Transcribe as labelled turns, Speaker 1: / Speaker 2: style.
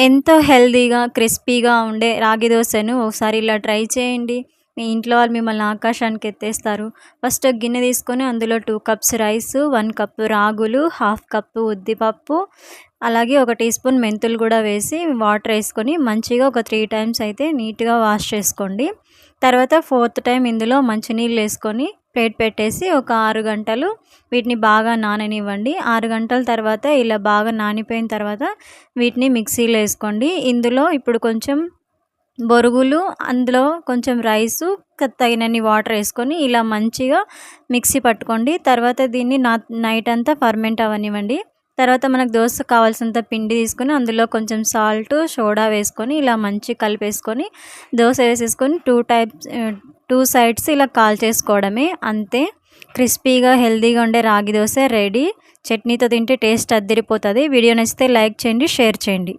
Speaker 1: ఎంతో హెల్తీగా, క్రిస్పీగా ఉండే రాగి దోశను ఒకసారి ఇలా ట్రై చేయండి. మీ ఇంట్లో వాళ్ళు మిమ్మల్ని ఆకాశానికి ఎత్తేస్తారు. ఫస్ట్ ఒక గిన్నె తీసుకొని అందులో 2 కప్స్ రైసు, 1 కప్పు రాగులు, హాఫ్ కప్పు ఉద్దిపప్పు, అలాగే ఒక టీ స్పూన్ మెంతులు కూడా వేసి వాటర్ ఏసుకొని మంచిగా ఒక 3 టైమ్స్ అయితే నీట్‌గా వాష్ చేసుకోండి. తర్వాత ఫోర్త్ టైమ్ ఇందులో మంచినీళ్ళేసుకొని ప్లేట్ పెట్టేసి ఒక 6 గంటలు వీటిని బాగా నాననివ్వండి. 6 గంటల తర్వాత ఇలా బాగా నానిపోయిన తర్వాత వీటిని మిక్సీలో ఏసుకోండి. ఇందులో ఇప్పుడు కొంచెం బొరుగులు, అందులో కొంచెం రైసు, తగినన్ని వాటర్ ఏసుకొని ఇలా మంచిగా మిక్సీ పట్టుకోండి. తర్వాత దీన్ని నైట్ అంతా ఫర్మెంట్ అవ్వనివ్వండి. తర్వాత మనకు దోసకు కావాల్సినంత పిండి తీసుకొని అందులో కొంచెం సాల్టు, సోడా వేసుకొని ఇలా మంచిగా కలిపేసుకొని దోస వేసేసుకొని 2 సైడ్స్ ఇలా కాల్చేసుకోవడమే అంతే. క్రిస్పీగా, హెల్తీగా ఉండే రాగి దోస రెడీ. చట్నీతో తింటే టేస్ట్ అద్దిరిపోతది. వీడియో నచ్చితే లైక్ చేయండి, షేర్ చేయండి.